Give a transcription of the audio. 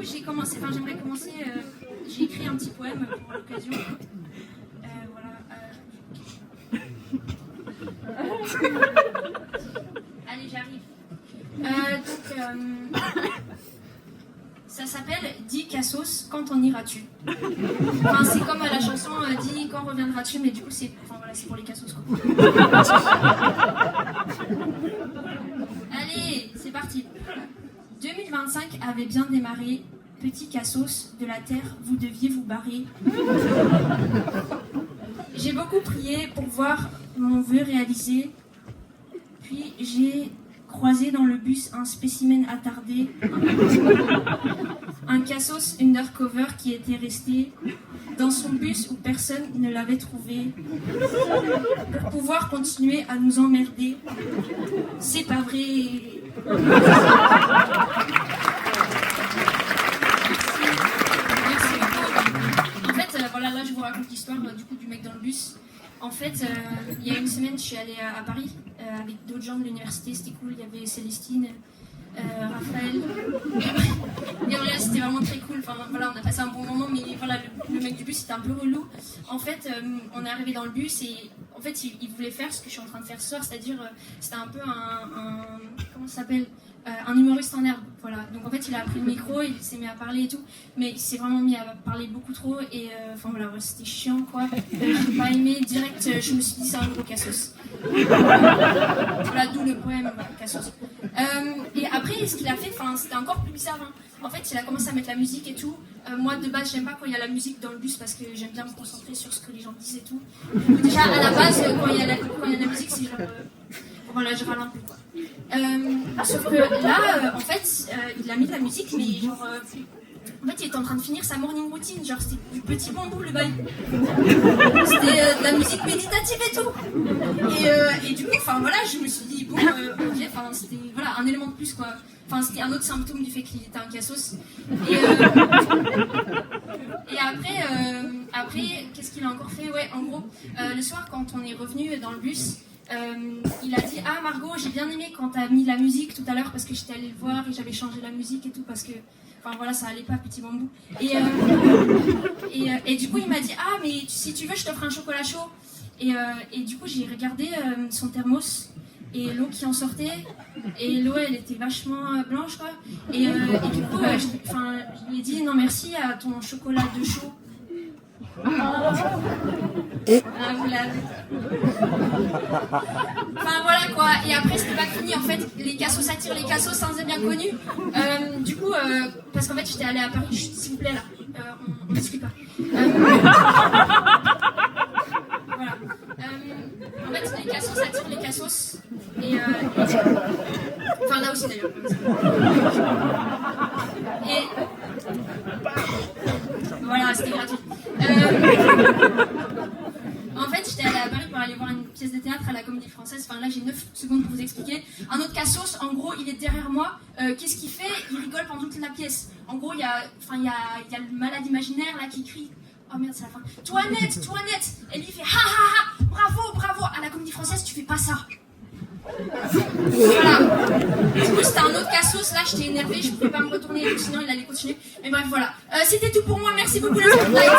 j'aimerais commencer. J'ai écrit un petit poème pour l'occasion. Allez, j'arrive. Ça s'appelle Dis Cassos, quand en iras-tu? Enfin, c'est comme la chanson Dis quand reviendras-tu, mais du coup, c'est pour les cassos, quoi. Allez, c'est parti. 2025 avait bien démarré. Petit cassos, de la terre, vous deviez vous barrer. J'ai beaucoup prié pour voir mon vœu réalisé. Puis j'ai croisé dans le bus un spécimen attardé. Un cassos undercover qui était resté dans son bus où personne ne l'avait trouvé. Pour pouvoir continuer à nous emmerder. C'est pas vrai. Là, je vous raconte l'histoire du mec dans le bus. En fait, il y a une semaine, je suis allée à Paris avec d'autres gens de l'université, c'était cool. Il y avait Célestine, Raphaël. Et en vrai, c'était vraiment très cool. Enfin, voilà, on a passé un bon moment, mais voilà, le mec du bus était un peu relou. En fait, on est arrivé dans le bus et en fait, il voulait faire ce que je suis en train de faire ce soir, c'est-à-dire, c'était un peu comment ça s'appelle, un humoriste en herbe, voilà. Donc en fait, il a pris le micro, il s'est mis à parler et tout, mais il s'est vraiment mis à parler beaucoup trop et enfin voilà, ouais, c'était chiant quoi. J'ai pas aimé direct, je me suis dit c'est un gros cassos. Voilà, d'où le poème Cassos. Et après, ce qu'il a fait, enfin, c'était encore plus bizarre. Hein. En fait, il a commencé à mettre la musique et tout. Moi, de base, j'aime pas quand il y a la musique dans le bus parce que j'aime bien me concentrer sur ce que les gens disent et tout. Donc, déjà, à la base, quand il y a la musique, c'est genre. Voilà, je râle un peu quoi. Sauf que là, en fait, il a mis de la musique, mais genre. En fait, il était en train de finir sa morning routine, genre c'était du Petit Bambou le bail. C'était de la musique méditative et tout. Et du coup, enfin voilà, je me suis dit, bon, ok, enfin c'était voilà, un élément de plus quoi. Enfin, c'était un autre symptôme du fait qu'il était un cassos. Et après, qu'est-ce qu'il a encore fait? Ouais, en gros, le soir, quand on est revenu dans le bus, il a dit « Ah Margot, j'ai bien aimé quand t'as mis la musique tout à l'heure parce que j'étais allée le voir et j'avais changé la musique et tout parce que... » Enfin voilà, ça allait pas, Petit Bambou. Et du coup, il m'a dit « Ah, mais si tu veux, je t'offre un chocolat chaud. » Et du coup, j'ai regardé son thermos et l'eau qui en sortait. Et l'eau, elle était vachement blanche, quoi. Et du coup, je lui ai dit « Non, merci à ton chocolat de chaud. » Ah, vous l'avez. Enfin voilà quoi, et après c'était pas fini en fait, les cassos attirent les cassos, ça c'est bien connu. Du coup, parce qu'en fait j'étais allée à Paris, s'il vous plaît là, on discute pas. Voilà. En fait les cassos attirent les cassos, et enfin là aussi d'ailleurs. Et voilà, c'était gratuit. En fait, j'étais allée à Paris pour aller voir une pièce de théâtre à la Comédie Française. Enfin, là, j'ai 9 secondes pour vous expliquer. Un autre cassos, en gros, il est derrière moi. Qu'est-ce qu'il fait? Il rigole pendant toute la pièce. En gros, il y a le malade imaginaire là qui crie. Oh merde, c'est la fin. Toinette! Et lui, il fait ha ha ha! Bravo! À la Comédie Française, tu fais pas ça. Voilà. Du coup, c'était un autre cassos. Là, j'étais énervée, je pouvais pas me retourner, sinon il allait continuer. Mais bref, voilà. C'était tout pour moi. Merci beaucoup, le Spotlight.